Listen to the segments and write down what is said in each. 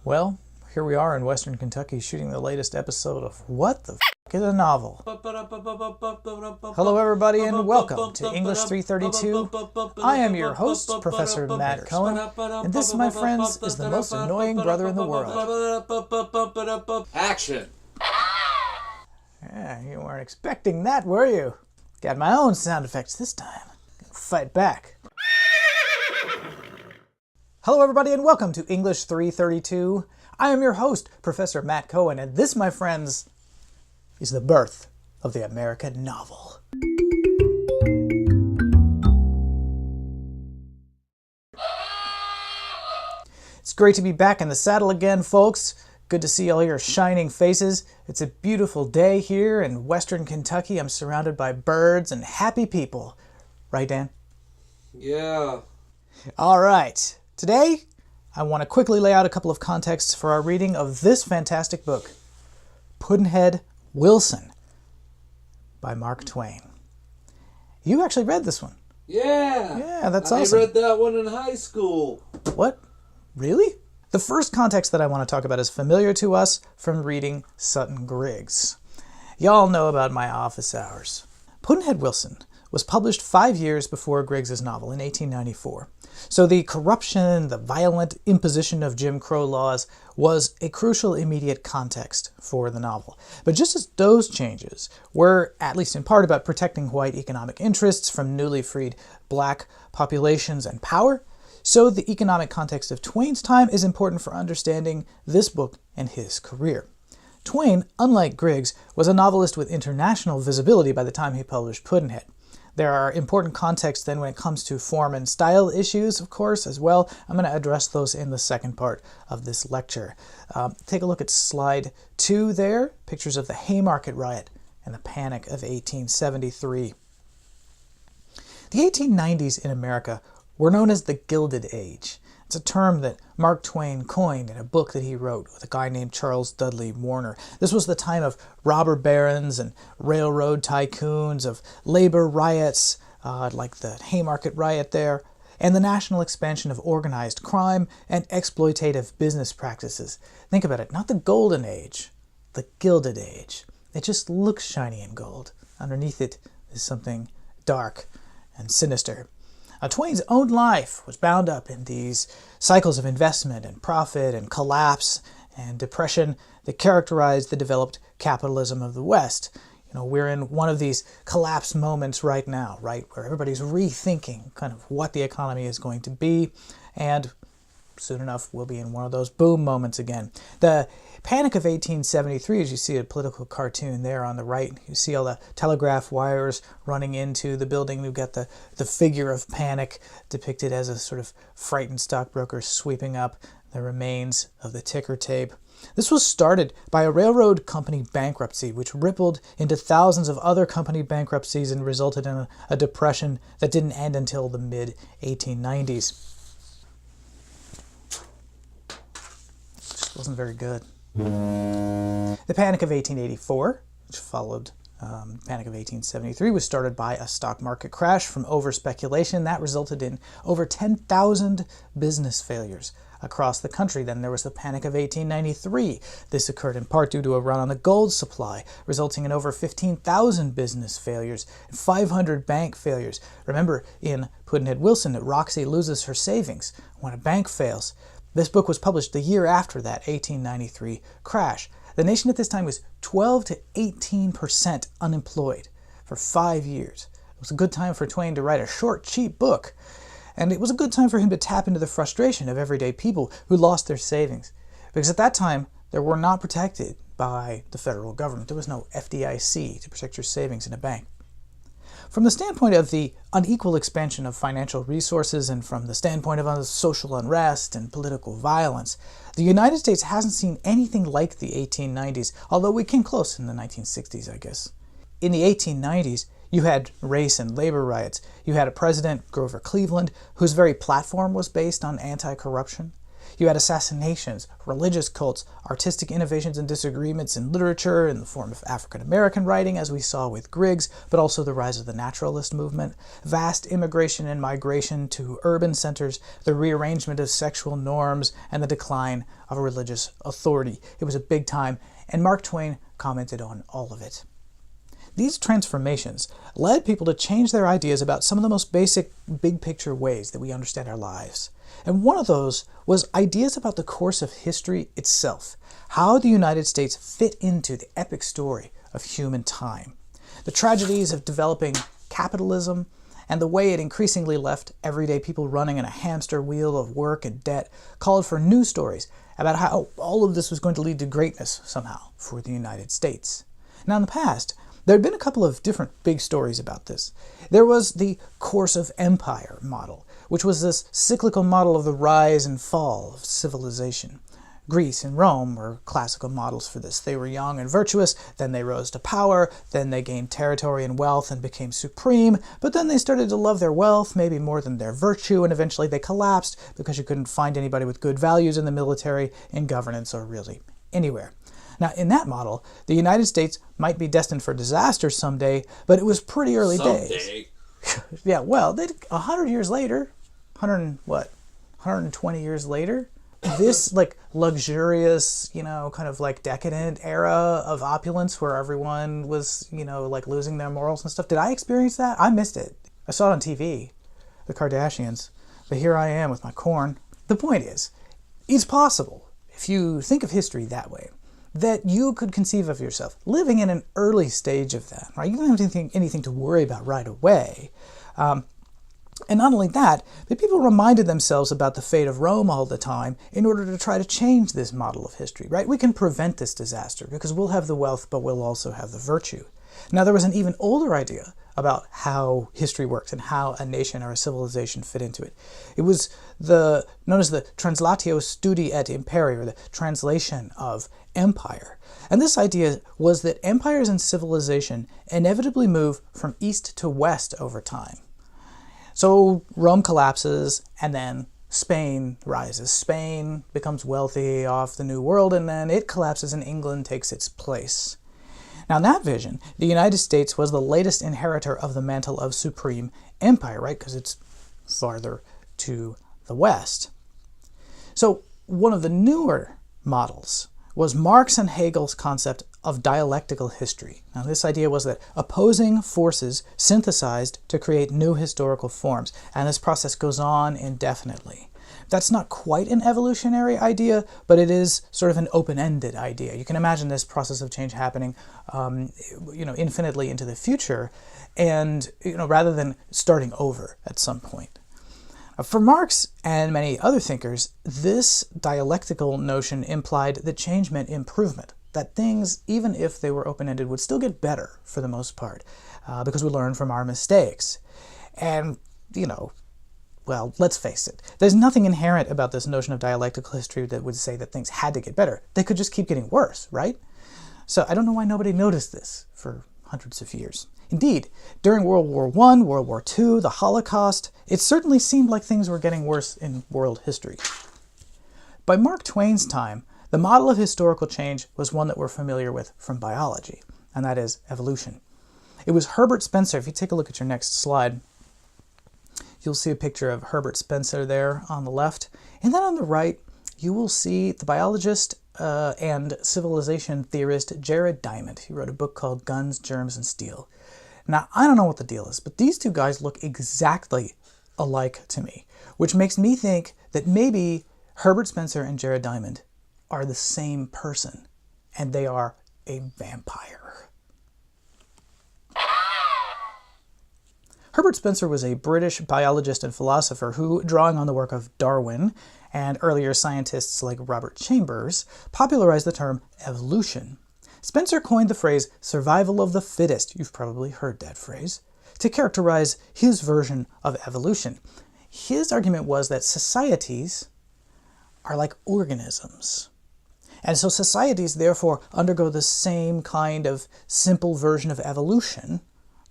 Well, here we are in Western Kentucky shooting the latest episode of What the F*** is a Novel? Hello everybody and welcome to English 332. I am your host, Professor Matt Cohen, and this, my friends, is the most annoying brother in the world. Action! Yeah, you weren't expecting that, were you? Got my own sound effects this time. Fight back. Hello everybody and welcome to English 332. I am your host, Professor Matt Cohen, and this, my friends, is the birth of the American novel. It's great to be back in the saddle again, folks. Good to see all your shining faces. It's a beautiful day here in Western Kentucky. I'm surrounded by birds and happy people. Right, Dan? Yeah. All right. Today, I want to quickly lay out a couple of contexts for our reading of this fantastic book, Pudd'nhead Wilson by Mark Twain. You actually read this one. Yeah. Yeah, that's awesome. I read that one in high school. What? Really? The first context that I want to talk about is familiar to us from reading Sutton Griggs. Y'all know about my office hours. Pudd'nhead Wilson was published 5 years before Griggs's novel in 1894. So the corruption, the violent imposition of Jim Crow laws was a crucial immediate context for the novel. But just as those changes were, at least in part, about protecting white economic interests from newly freed black populations and power, so the economic context of Twain's time is important for understanding this book and his career. Twain, unlike Griggs, was a novelist with international visibility by the time he published Pudd'nhead. There are important contexts then when it comes to form and style issues, of course, as well. I'm going to address those in the second part of this lecture. Take a look at slide 2 there, pictures of the Haymarket Riot and the Panic of 1873. The 1890s in America were known as the Gilded Age. It's a term that Mark Twain coined in a book that he wrote with a guy named Charles Dudley Warner. This was the time of robber barons and railroad tycoons, of labor riots, like the Haymarket Riot there, and the national expansion of organized crime and exploitative business practices. Think about it, not the Golden Age, the Gilded Age. It just looks shiny and gold. Underneath it is something dark and sinister. Twain's own life was bound up in these cycles of investment and profit and collapse and depression that characterized the developed capitalism of the West. You know, we're in one of these collapse moments right now, right, where everybody's rethinking kind of what the economy is going to be, and soon enough we'll be in one of those boom moments again. The Panic of 1873, as you see a political cartoon there on the right, you see all the telegraph wires running into the building. We've got the figure of panic depicted as a sort of frightened stockbroker sweeping up the remains of the ticker tape. This was started by a railroad company bankruptcy, which rippled into thousands of other company bankruptcies and resulted in a depression that didn't end until the mid-1890s. Which wasn't very good. The Panic of 1884, which followed the Panic of 1873, was started by a stock market crash from over-speculation. That resulted in over 10,000 business failures across the country. Then there was the Panic of 1893. This occurred in part due to a run on the gold supply, resulting in over 15,000 business failures and 500 bank failures. Remember, in Pudd'nhead Wilson, that Roxy loses her savings when a bank fails. This book was published the year after that 1893 crash. The nation at this time was 12 to 18% unemployed for 5 years. It was a good time for Twain to write a short, cheap book. And it was a good time for him to tap into the frustration of everyday people who lost their savings. Because at that time, they were not protected by the federal government. There was no FDIC to protect your savings in a bank. From the standpoint of the unequal expansion of financial resources and from the standpoint of social unrest and political violence, the United States hasn't seen anything like the 1890s, although we came close in the 1960s, I guess. In the 1890s, you had race and labor riots. You had a president, Grover Cleveland, whose very platform was based on anti-corruption. You had assassinations, religious cults, artistic innovations and disagreements in literature in the form of African American writing, as we saw with Griggs, but also the rise of the naturalist movement, vast immigration and migration to urban centers, the rearrangement of sexual norms, and the decline of religious authority. It was a big time, and Mark Twain commented on all of it. These transformations led people to change their ideas about some of the most basic, big-picture ways that we understand our lives. And one of those was ideas about the course of history itself, how the United States fit into the epic story of human time, the tragedies of developing capitalism, and the way it increasingly left everyday people running in a hamster wheel of work and debt called for new stories about how all of this was going to lead to greatness somehow for the United States. Now, in the past, there had been a couple of different big stories about this. There was the course of empire model, which was this cyclical model of the rise and fall of civilization. Greece and Rome were classical models for this. They were young and virtuous, then they rose to power, then they gained territory and wealth and became supreme, but then they started to love their wealth, maybe more than their virtue, and eventually they collapsed because you couldn't find anybody with good values in the military, in governance, or really anywhere. Now, in that model, the United States might be destined for disaster someday, but it was pretty early days. Yeah, well, 100 years later, 120 years later, this luxurious, kind of decadent era of opulence where everyone was, losing their morals and stuff. Did I experience that? I missed it. I saw it on TV, the Kardashians, but here I am with my corn. The point is, it's possible, if you think of history that way, that you could conceive of yourself living in an early stage of that, right? You don't have anything to worry about right away. And not only that, but people reminded themselves about the fate of Rome all the time in order to try to change this model of history, right? We can prevent this disaster because we'll have the wealth, but we'll also have the virtue. Now, there was an even older idea about how history worked and how a nation or a civilization fit into it. It was known as the translatio studi et imperi, or the translation of empire. And this idea was that empires and civilization inevitably move from east to west over time. So Rome collapses, and then Spain rises. Spain becomes wealthy off the New World, and then it collapses and England takes its place. Now, in that vision, the United States was the latest inheritor of the mantle of supreme empire, right? Because it's farther to the west. So one of the newer models was Marx and Hegel's concept of dialectical history. Now, this idea was that opposing forces synthesized to create new historical forms, and this process goes on indefinitely. That's not quite an evolutionary idea, but it is sort of an open-ended idea. You can imagine this process of change happening, infinitely into the future, and rather than starting over at some point. For Marx and many other thinkers, this dialectical notion implied that change meant improvement, that things, even if they were open-ended, would still get better for the most part, because we learn from our mistakes. And, well, let's face it, there's nothing inherent about this notion of dialectical history that would say that things had to get better. They could just keep getting worse, right? So I don't know why nobody noticed this for hundreds of years. Indeed, during World War I, World War II, the Holocaust, it certainly seemed like things were getting worse in world history. By Mark Twain's time, the model of historical change was one that we're familiar with from biology, and that is evolution. It was Herbert Spencer. If you take a look at your next slide, you'll see a picture of Herbert Spencer there on the left. And then on the right, you will see the biologist and civilization theorist Jared Diamond. He wrote a book called Guns, Germs, and Steel. Now, I don't know what the deal is, but these two guys look exactly alike to me, which makes me think that maybe Herbert Spencer and Jared Diamond are the same person, and they are a vampire. Herbert Spencer was a British biologist and philosopher who, drawing on the work of Darwin and earlier scientists like Robert Chambers, popularized the term evolution. Spencer coined the phrase survival of the fittest, you've probably heard that phrase, to characterize his version of evolution. His argument was that societies are like organisms. And so societies therefore undergo the same kind of simple version of evolution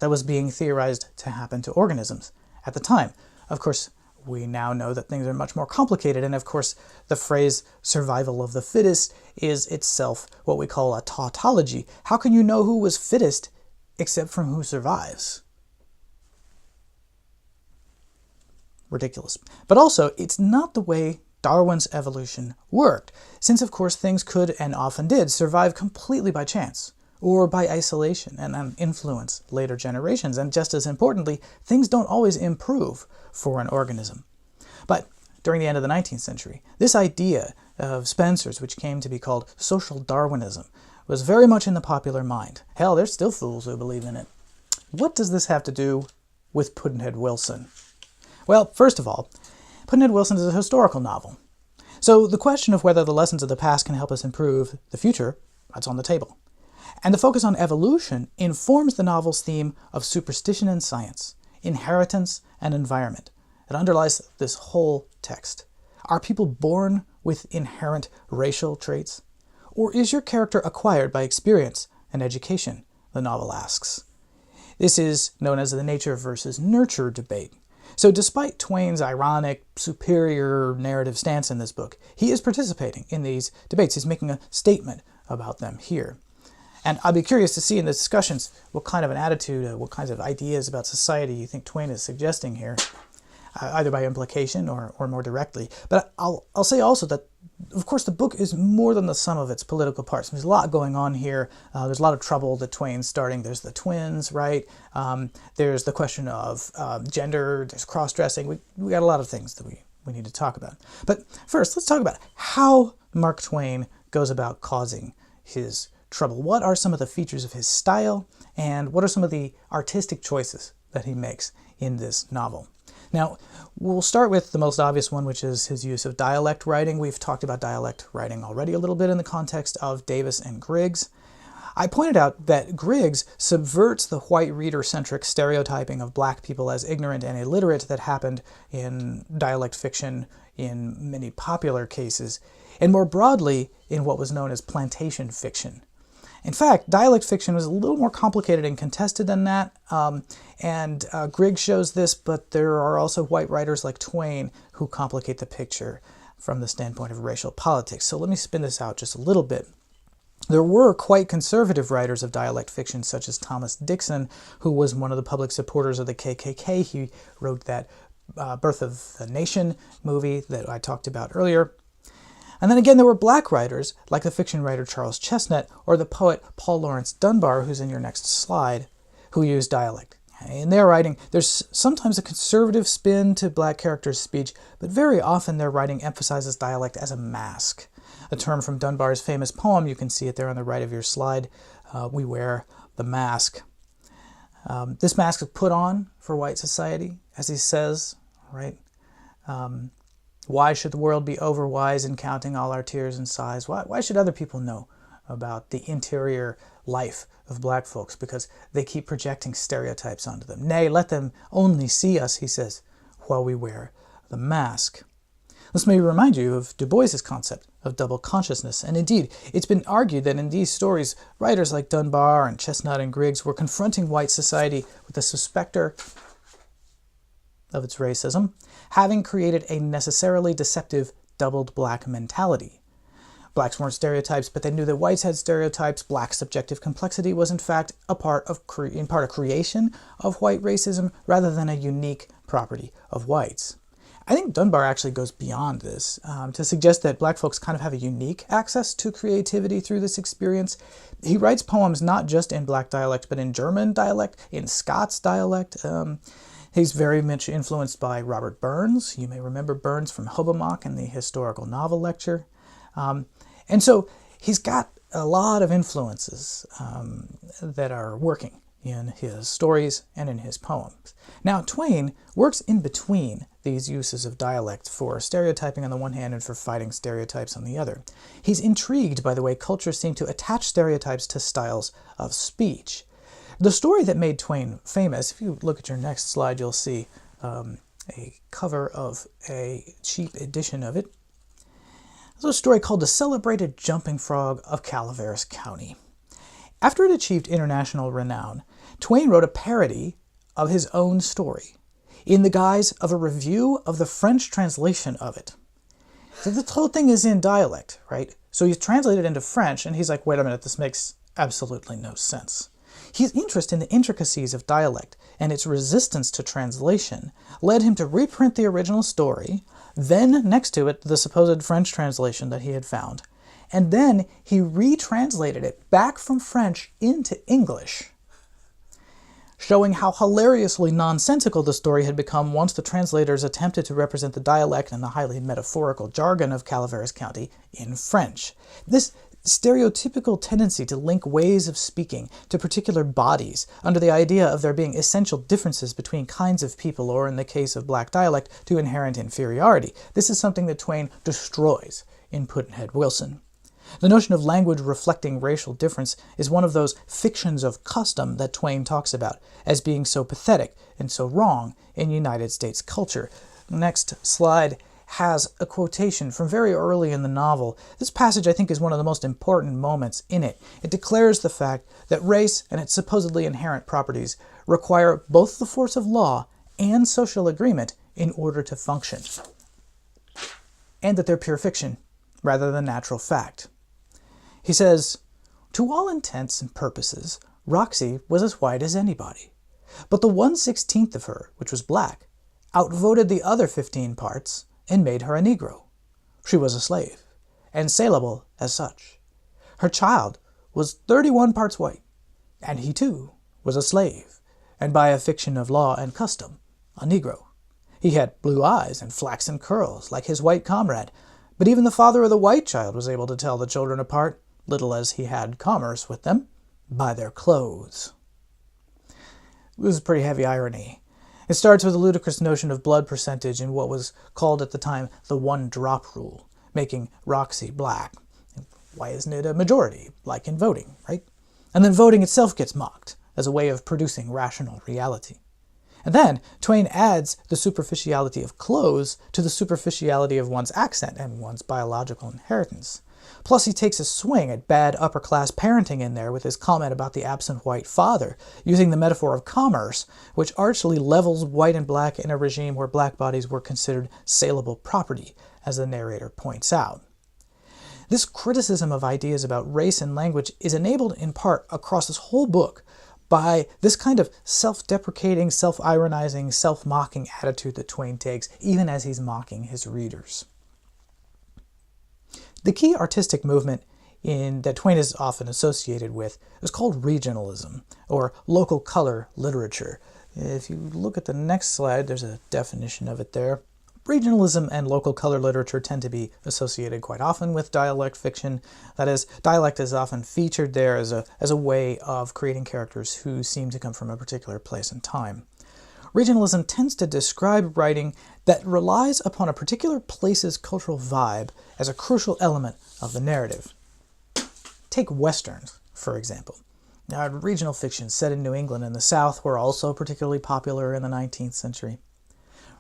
that was being theorized to happen to organisms at the time. Of course, we now know that things are much more complicated, and of course the phrase survival of the fittest is itself what we call a tautology. How can you know who was fittest except from who survives? Ridiculous. But also, it's not the way Darwin's evolution worked, since of course things could, and often did, survive completely by chance, or by isolation and influence later generations, and just as importantly, things don't always improve for an organism. But during the end of the 19th century, this idea of Spencer's, which came to be called social Darwinism, was very much in the popular mind. Hell, there's still fools who believe in it. What does this have to do with Pudd'nhead Wilson? Well, first of all, Pudd'nhead Wilson is a historical novel. So the question of whether the lessons of the past can help us improve the future, that's on the table. And the focus on evolution informs the novel's theme of superstition and science, inheritance and environment. It underlies this whole text. Are people born with inherent racial traits? Or is your character acquired by experience and education? The novel asks. This is known as the nature versus nurture debate. So despite Twain's ironic, superior narrative stance in this book, he is participating in these debates. He's making a statement about them here. And I'd be curious to see in the discussions what kind of an attitude, what kinds of ideas about society you think Twain is suggesting here, either by implication or more directly. But I'll say also that, of course, the book is more than the sum of its political parts. There's a lot going on here. There's a lot of trouble that Twain's starting. There's the twins, right? There's the question of gender. There's cross-dressing. We got a lot of things that we need to talk about. But first, let's talk about how Mark Twain goes about causing his trouble. What are some of the features of his style, and what are some of the artistic choices that he makes in this novel? Now, we'll start with the most obvious one, which is his use of dialect writing. We've talked about dialect writing already a little bit in the context of Davis and Griggs. I pointed out that Griggs subverts the white reader-centric stereotyping of black people as ignorant and illiterate that happened in dialect fiction in many popular cases, and more broadly in what was known as plantation fiction. In fact, dialect fiction was a little more complicated and contested than that, and Griggs shows this, but there are also white writers like Twain who complicate the picture from the standpoint of racial politics. So let me spin this out just a little bit. There were quite conservative writers of dialect fiction, such as Thomas Dixon, who was one of the public supporters of the KKK. He wrote that Birth of the Nation movie that I talked about earlier. And then again, there were black writers, like the fiction writer Charles Chesnutt, or the poet Paul Laurence Dunbar, who's in your next slide, who used dialect. In their writing, there's sometimes a conservative spin to black characters' speech, but very often their writing emphasizes dialect as a mask. A term from Dunbar's famous poem, you can see it there on the right of your slide, we wear the mask. This mask is put on for white society, as he says, right? Why should the world be overwise in counting all our tears and sighs? Why should other people know about the interior life of black folks? Because they keep projecting stereotypes onto them. Nay, let them only see us, he says, while we wear the mask. This may remind you of Du Bois's concept of double consciousness, and indeed, it's been argued that in these stories, writers like Dunbar and Chesnutt and Griggs were confronting white society with the specter of its racism, having created a necessarily deceptive doubled black mentality. Blacks weren't stereotypes, but they knew that whites had stereotypes. Black subjective complexity was in fact a part of creation of white racism rather than a unique property of whites. I think Dunbar actually goes beyond this to suggest that black folks kind of have a unique access to creativity through this experience. He writes poems not just in black dialect, but in German dialect, in Scots dialect. He's very much influenced by Robert Burns. You may remember Burns from Hobomok in the historical novel lecture. And so he's got a lot of influences that are working in his stories and in his poems. Now, Twain works in between these uses of dialect for stereotyping on the one hand and for fighting stereotypes on the other. He's intrigued by the way cultures seem to attach stereotypes to styles of speech. The story that made Twain famous, if you look at your next slide, you'll see a cover of a cheap edition of it. It's a story called The Celebrated Jumping Frog of Calaveras County. After it achieved international renown, Twain wrote a parody of his own story. in the guise of a review of the French translation of it. So this whole thing is in dialect, right? So he's translated into French, and he's like, wait a minute, this makes absolutely no sense. His interest in the intricacies of dialect and its resistance to translation led him to reprint the original story, then next to it the supposed French translation that he had found, and then he retranslated it back from French into English, showing how hilariously nonsensical the story had become once the translators attempted to represent the dialect and the highly metaphorical jargon of Calaveras County in French. This stereotypical tendency to link ways of speaking to particular bodies under the idea of there being essential differences between kinds of people, or in the case of black dialect, to inherent inferiority. This is something that Twain destroys in Pudd'nhead Wilson. The notion of language reflecting racial difference is one of those fictions of custom that Twain talks about as being so pathetic and so wrong in United States culture. The next slide has a quotation from very early in the novel. This passage, I think, is one of the most important moments in it. It declares the fact that race and its supposedly inherent properties require both the force of law and social agreement in order to function, and that they're pure fiction rather than natural fact. He says, "To all intents and purposes, Roxy was as white as anybody, but the 1/16 of her, which was black, outvoted the other 15 parts and made her a Negro. She was a slave, and saleable as such. Her child was 31 parts white, and he too was a slave, and by a fiction of law and custom, a Negro. He had blue eyes and flaxen curls like his white comrade, but even the father of the white child was able to tell the children apart, little as he had commerce with them, by their clothes." This is pretty heavy irony. It starts with a ludicrous notion of blood percentage in what was called at the time the one-drop rule, making Roxy black. Why isn't it a majority, like in voting, right? And then voting itself gets mocked as a way of producing rational reality. And then Twain adds the superficiality of clothes to the superficiality of one's accent and one's biological inheritance. Plus, he takes a swing at bad upper-class parenting in there with his comment about the absent white father, using the metaphor of commerce, which archly levels white and black in a regime where black bodies were considered saleable property, as the narrator points out. This criticism of ideas about race and language is enabled in part across this whole book by this kind of self-deprecating, self-ironizing, self-mocking attitude that Twain takes, even as he's mocking his readers. The key artistic movement that Twain is often associated with is called regionalism, or local color literature. If you look at the next slide, there's a definition of it there. Regionalism and local color literature tend to be associated quite often with dialect fiction. That is, dialect is often featured there as a way of creating characters who seem to come from a particular place and time. Regionalism tends to describe writing that relies upon a particular place's cultural vibe as a crucial element of the narrative. Take westerns, for example. Now, regional fictions set in New England and the South were also particularly popular in the 19th century.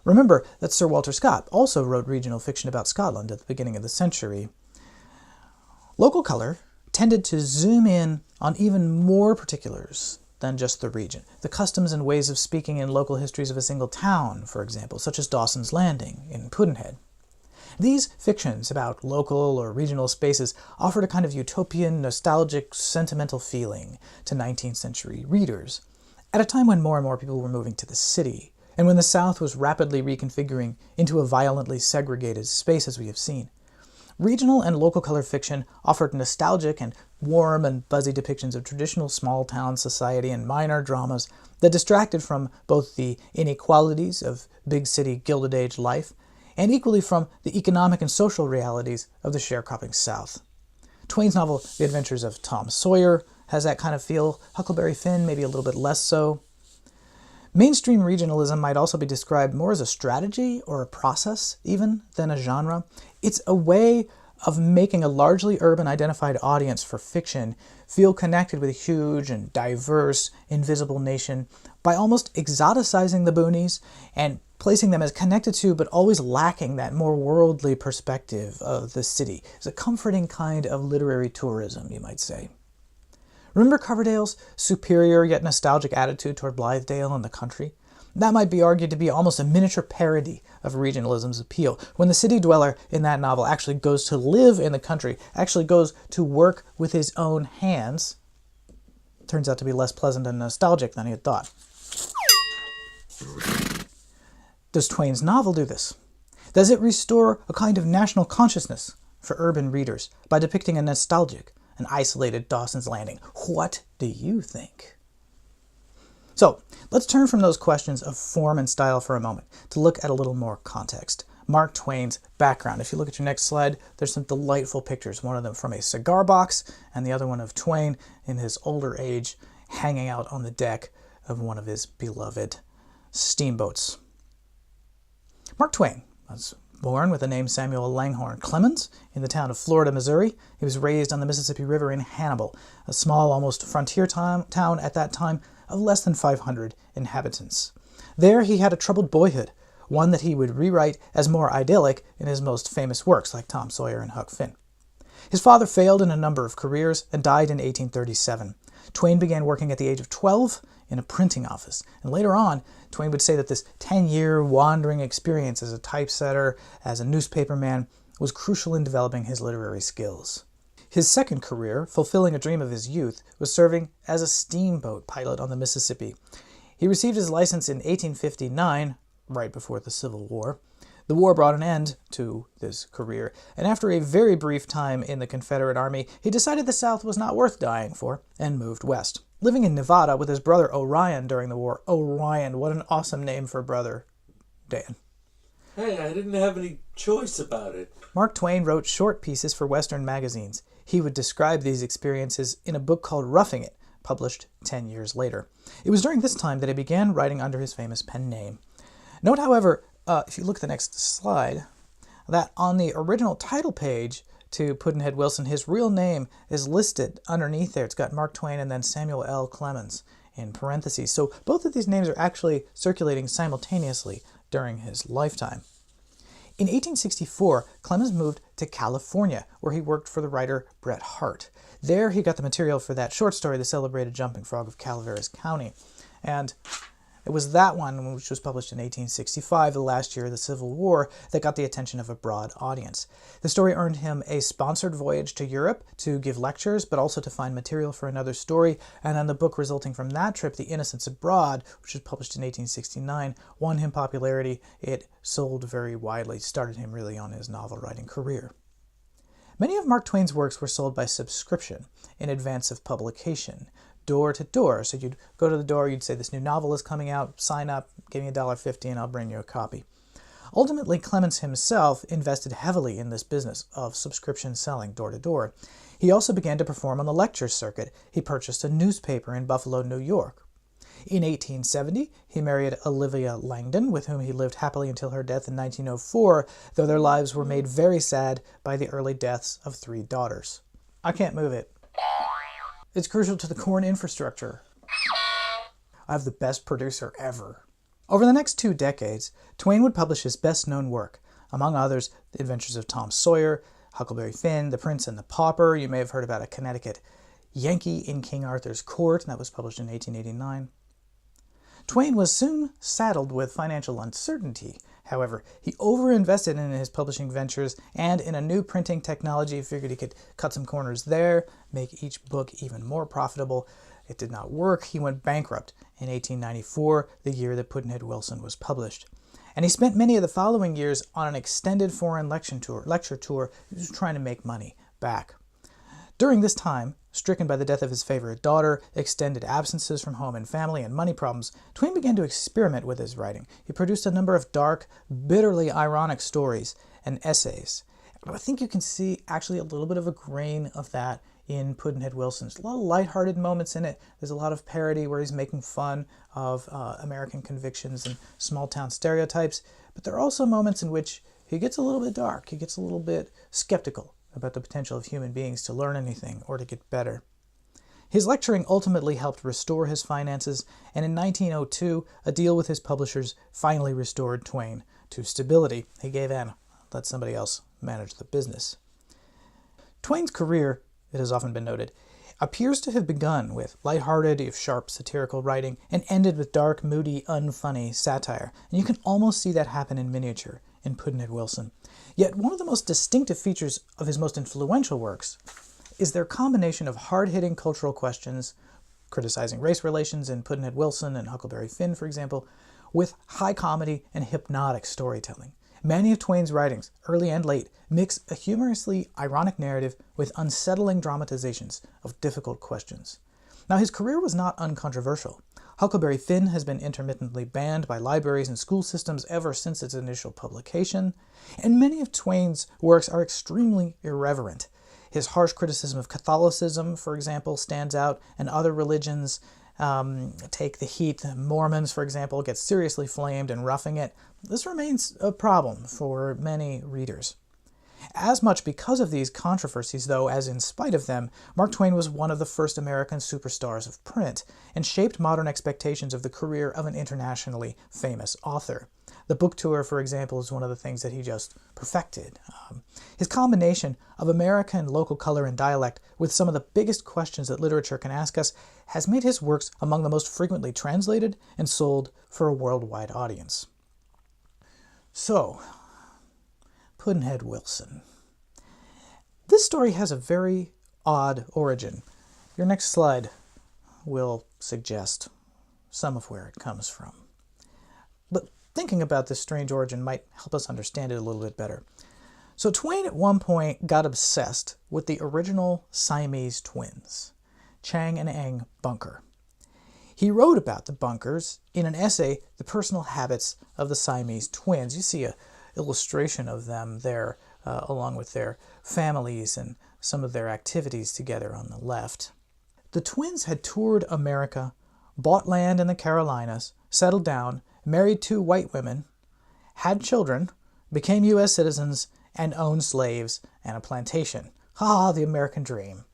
Remember that Sir Walter Scott also wrote regional fiction about Scotland at the beginning of the century. Local color tended to zoom in on even more particulars than just the region. The customs and ways of speaking in local histories of a single town, for example, such as Dawson's Landing in Pudd'nhead. These fictions about local or regional spaces offered a kind of utopian, nostalgic, sentimental feeling to 19th century readers, at a time when more and more people were moving to the city, and when the South was rapidly reconfiguring into a violently segregated space, as we have seen. Regional and local color fiction offered nostalgic and warm and buzzy depictions of traditional small-town society and minor dramas that distracted from both the inequalities of big-city Gilded Age life and equally from the economic and social realities of the sharecropping South. Twain's novel The Adventures of Tom Sawyer has that kind of feel. Huckleberry Finn maybe a little bit less so. Mainstream regionalism might also be described more as a strategy or a process, even, than a genre. It's a way of making a largely urban identified audience for fiction feel connected with a huge and diverse, invisible nation by almost exoticizing the boonies and placing them as connected to but always lacking that more worldly perspective of the city. It's a comforting kind of literary tourism, you might say. Remember Coverdale's superior yet nostalgic attitude toward Blithedale and the country? That might be argued to be almost a miniature parody of regionalism's appeal, when the city dweller in that novel actually goes to live in the country, actually goes to work with his own hands. Turns out to be less pleasant and nostalgic than he had thought. Does Twain's novel do this? Does it restore a kind of national consciousness for urban readers by depicting a nostalgic and isolated Dawson's Landing? What do you think? So, let's turn from those questions of form and style for a moment to look at a little more context. Mark Twain's background. If you look at your next slide, there's some delightful pictures, one of them from a cigar box and the other one of Twain in his older age hanging out on the deck of one of his beloved steamboats. Mark Twain was born with the name Samuel Langhorne Clemens in the town of Florida, Missouri. He was raised on the Mississippi River in Hannibal, a small, almost frontier town at that time of less than 500 inhabitants. There he had a troubled boyhood, one that he would rewrite as more idyllic in his most famous works like Tom Sawyer and Huck Finn. His father failed in a number of careers and died in 1837. Twain began working at the age of 12 in a printing office, and later on, Twain would say that this 10-year wandering experience as a typesetter, as a newspaperman, was crucial in developing his literary skills. His second career, fulfilling a dream of his youth, was serving as a steamboat pilot on the Mississippi. He received his license in 1859, right before the Civil War. The war brought an end to this career, and after a very brief time in the Confederate Army, he decided the South was not worth dying for, and moved west. Living in Nevada with his brother Orion during the war. Orion, what an awesome name for brother, Dan. Hey, I didn't have any choice about it. Mark Twain wrote short pieces for Western magazines. He would describe these experiences in a book called Roughing It, published 10 years later. It was during this time that he began writing under his famous pen name. Note, however, if you look at the next slide, that on the original title page to Pudd'nhead Wilson, his real name is listed underneath there. It's got Mark Twain and then Samuel L. Clemens in parentheses. So both of these names are actually circulating simultaneously during his lifetime. In 1864, Clemens moved to California, where he worked for the writer Bret Harte. There he got the material for that short story, The Celebrated Jumping Frog of Calaveras County. And it was that one, which was published in 1865, the last year of the Civil War, that got the attention of a broad audience. The story earned him a sponsored voyage to Europe to give lectures, but also to find material for another story, and then the book resulting from that trip, The Innocents Abroad, which was published in 1869, won him popularity. It sold very widely, started him really on his novel-writing career. Many of Mark Twain's works were sold by subscription in advance of publication, door to door. So you'd go to the door, you'd say, this new novel is coming out, sign up, give me $1.50 and I'll bring you a copy. Ultimately, Clemens himself invested heavily in this business of subscription selling door to door. He also began to perform on the lecture circuit. He purchased a newspaper in Buffalo, New York. In 1870, he married Olivia Langdon, with whom he lived happily until her death in 1904, though their lives were made very sad by the early deaths of 3 daughters. I can't move it. It's crucial to the corn infrastructure. I have the best producer ever. Over the next 2 decades, Twain would publish his best-known work, among others, The Adventures of Tom Sawyer, Huckleberry Finn, The Prince and the Pauper. You may have heard about a Connecticut Yankee in King Arthur's Court, and that was published in 1889. Twain was soon saddled with financial uncertainty. However, he overinvested in his publishing ventures, and in a new printing technology, he figured he could cut some corners there, make each book even more profitable. It did not work. He went bankrupt in 1894, the year that Pudd'nhead Wilson was published. And he spent many of the following years on an extended foreign lecture tour, just trying to make money back. During this time, stricken by the death of his favorite daughter, extended absences from home and family, and money problems, Twain began to experiment with his writing. He produced a number of dark, bitterly ironic stories and essays. I think you can see actually a little bit of a grain of that in Pudd'nhead Wilson. There's a lot of lighthearted moments in it. There's a lot of parody where he's making fun of American convictions and small-town stereotypes, but there are also moments in which he gets a little bit dark. He gets a little bit skeptical about the potential of human beings to learn anything or to get better. His lecturing ultimately helped restore his finances, and in 1902, a deal with his publishers finally restored Twain to stability. He gave in, let somebody else manage the business. Twain's career, it has often been noted, appears to have begun with lighthearted, if sharp, satirical writing and ended with dark, moody, unfunny satire. And you can almost see that happen in miniature in Pudd'nhead Wilson. Yet one of the most distinctive features of his most influential works is their combination of hard-hitting cultural questions, criticizing race relations in Pudd'nhead Wilson and Huckleberry Finn, for example, with high comedy and hypnotic storytelling. Many of Twain's writings, early and late, mix a humorously ironic narrative with unsettling dramatizations of difficult questions. Now, his career was not uncontroversial. Huckleberry Finn has been intermittently banned by libraries and school systems ever since its initial publication, and many of Twain's works are extremely irreverent. His harsh criticism of Catholicism, for example, stands out, and other religions take the heat. Mormons, for example, get seriously flamed and roughing it. This remains a problem for many readers. As much because of these controversies, though, as in spite of them, Mark Twain was one of the first American superstars of print and shaped modern expectations of the career of an internationally famous author. The book tour, for example, is one of the things that he just perfected. His combination of American local color and dialect with some of the biggest questions that literature can ask us has made his works among the most frequently translated and sold for a worldwide audience. So, Pudd'nhead Wilson. This story has a very odd origin. Your next slide will suggest some of where it comes from. But thinking about this strange origin might help us understand it a little bit better. So Twain at one point got obsessed with the original Siamese twins, Chang and Eng Bunker. He wrote about the Bunkers in an essay, The Personal Habits of the Siamese Twins. You see an illustration of them there, along with their families and some of their activities together on the left. The twins had toured America, bought land in the Carolinas, settled down, married 2 white women, had children, became U.S. citizens, and owned slaves and a plantation. Ah, the American dream.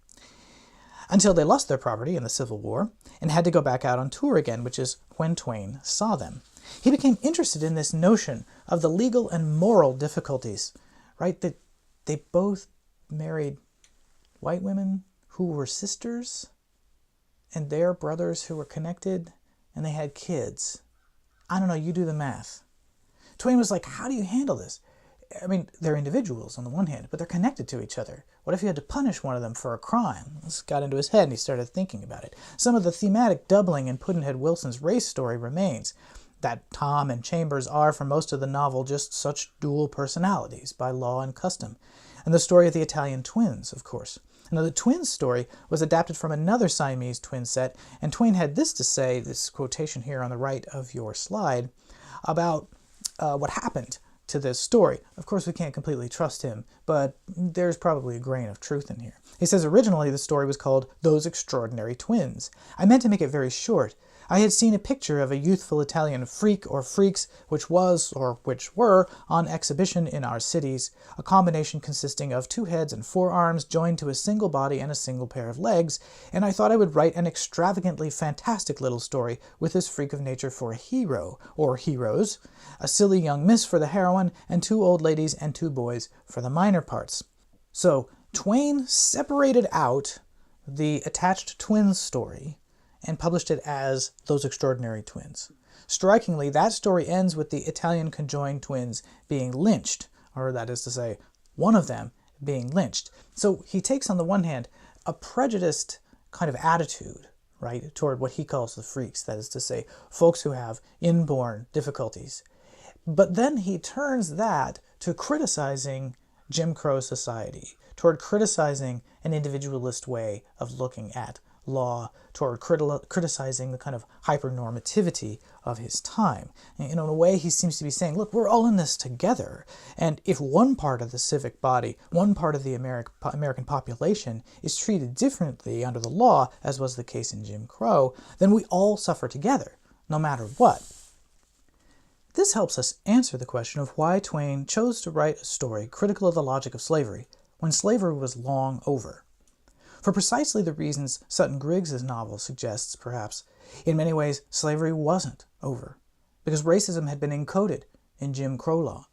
Until they lost their property in the Civil War and had to go back out on tour again, which is when Twain saw them. He became interested in this notion of the legal and moral difficulties, right? That they both married white women who were sisters, and their brothers who were connected, and they had kids. I don't know, you do the math. Twain was like, how do you handle this? I mean, they're individuals on the one hand, but they're connected to each other. What if you had to punish one of them for a crime? This got into his head and he started thinking about it. Some of the thematic doubling in Pudd'nhead Wilson's race story remains. That Tom and Chambers are, for most of the novel, just such dual personalities by law and custom. And the story of the Italian twins, of course. Now, the twins story was adapted from another Siamese twin set, and Twain had this to say, this quotation here on the right of your slide, about what happened to this story. Of course, we can't completely trust him, but there's probably a grain of truth in here. He says, originally the story was called Those Extraordinary Twins. I meant to make it very short. I had seen a picture of a youthful Italian freak or freaks, which was, or which were, on exhibition in our cities, a combination consisting of 2 heads and 4 arms joined to a single body and a single pair of legs, and I thought I would write an extravagantly fantastic little story with this freak of nature for a hero, or heroes, a silly young miss for the heroine, and 2 old ladies and 2 boys for the minor parts. So, Twain separated out the attached twins story and published it as Those Extraordinary Twins. Strikingly, that story ends with the Italian conjoined twins being lynched, or that is to say, one of them being lynched. So he takes, on the one hand, a prejudiced kind of attitude, right, toward what he calls the freaks, that is to say, folks who have inborn difficulties. But then he turns that to criticizing Jim Crow society, toward criticizing an individualist way of looking at law, toward criticizing the kind of hypernormativity of his time. And in a way, he seems to be saying, look, we're all in this together. And if one part of the civic body, one part of the American population is treated differently under the law, as was the case in Jim Crow, then we all suffer together, no matter what. This helps us answer the question of why Twain chose to write a story critical of the logic of slavery when slavery was long over. For precisely the reasons Sutton Griggs' novel suggests, perhaps, in many ways slavery wasn't over, because racism had been encoded in Jim Crow law,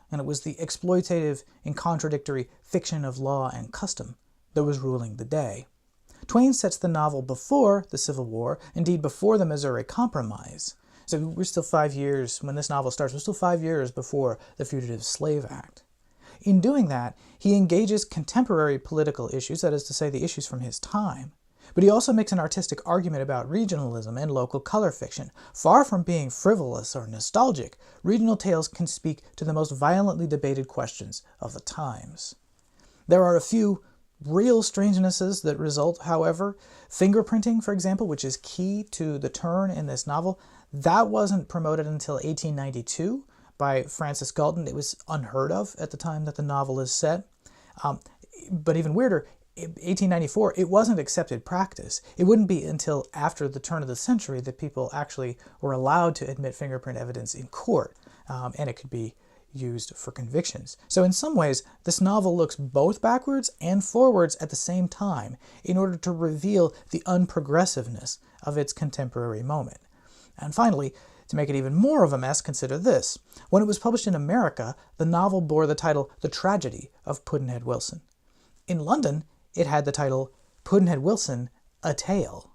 and it was the exploitative and contradictory fiction of law and custom that was ruling the day. Twain sets the novel before the Civil War, indeed before the Missouri Compromise. So we're still 5 years, when this novel starts, we're still 5 years before the Fugitive Slave Act. In doing that, he engages contemporary political issues, that is to say, the issues from his time. But he also makes an artistic argument about regionalism and local color fiction. Far from being frivolous or nostalgic, regional tales can speak to the most violently debated questions of the times. There are a few real strangenesses that result, however. Fingerprinting, for example, which is key to the turn in this novel, that wasn't promoted until 1892 by Francis Galton. It was unheard of at the time that the novel is set. But even weirder, 1894, it wasn't accepted practice. It wouldn't be until after the turn of the century that people actually were allowed to admit fingerprint evidence in court, and it could be used for convictions. So in some ways, this novel looks both backwards and forwards at the same time in order to reveal the unprogressiveness of its contemporary moment. And finally, to make it even more of a mess, consider this. When it was published in America, the novel bore the title The Tragedy of Pudd'nhead Wilson. In London, it had the title Pudd'nhead Wilson, A Tale.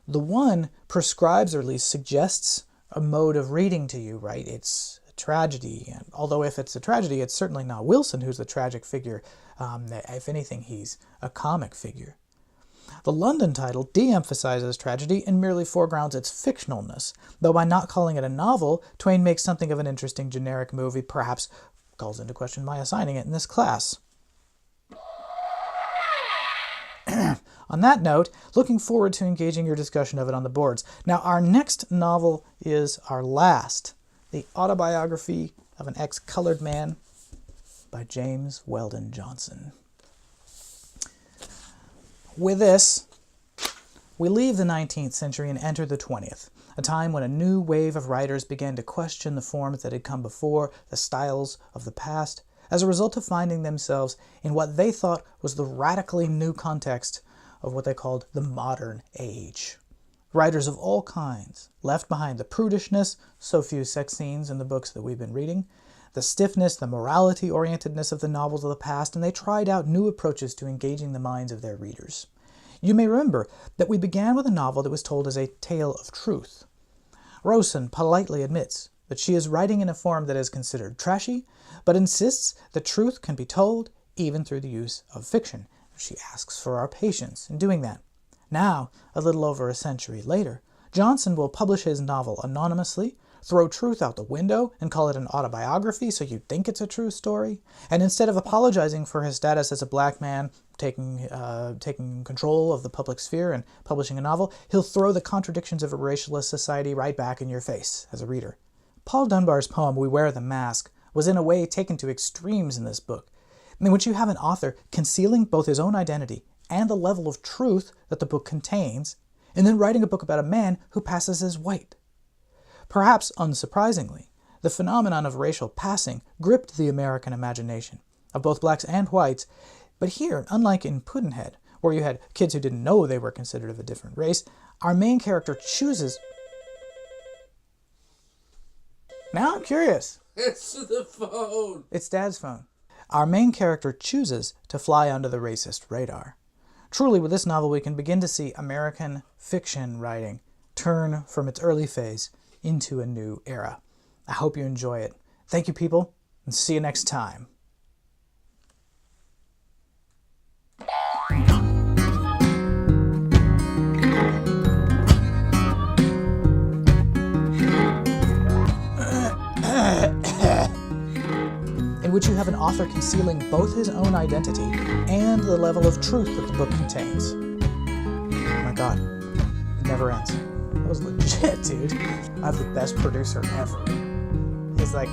The one prescribes, or at least suggests, a mode of reading to you, right? It's a tragedy, and although if it's a tragedy, it's certainly not Wilson who's the tragic figure. If anything, he's a comic figure. The London title de-emphasizes tragedy and merely foregrounds its fictionalness, though by not calling it a novel, Twain makes something of an interesting generic movie, perhaps calls into question my assigning it in this class. On that note, looking forward to engaging your discussion of it on the boards. Now, our next novel is our last, The Autobiography of an Ex-Colored Man by James Weldon Johnson. With this, we leave the 19th century and enter the 20th, a time when a new wave of writers began to question the forms that had come before, the styles of the past, as a result of finding themselves in what they thought was the radically new context of what they called the modern age. Writers of all kinds left behind the prudishness, so few sex scenes in the books that we've been reading, the stiffness, the morality-orientedness of the novels of the past, and they tried out new approaches to engaging the minds of their readers. You may remember that we began with a novel that was told as a tale of truth. Rosen politely admits that she is writing in a form that is considered trashy, but insists that truth can be told even through the use of fiction. She asks for our patience in doing that. Now, a little over a century later, Johnson will publish his novel anonymously, throw truth out the window, and call it an autobiography so you think it's a true story. And instead of apologizing for his status as a black man taking control of the public sphere and publishing a novel, he'll throw the contradictions of a racialist society right back in your face as a reader. Paul Dunbar's poem, We Wear the Mask, was in a way taken to extremes in this book, in which you have an author concealing both his own identity and the level of truth that the book contains, and then writing a book about a man who passes as white. Perhaps unsurprisingly, the phenomenon of racial passing gripped the American imagination, of both blacks and whites, but here, unlike in Pudd'nhead, where you had kids who didn't know they were considered of a different race, our main character chooses... Now I'm curious. It's the phone. It's Dad's phone. Our main character chooses to fly under the racist radar. Truly, with this novel, we can begin to see American fiction writing turn from its early phase into a new era. I hope you enjoy it. Thank you, people, and see you next time. In which you have an author concealing both his own identity and the level of truth that the book contains. Oh my god, it never ends. That was legit, dude. I have the best producer ever. He's like,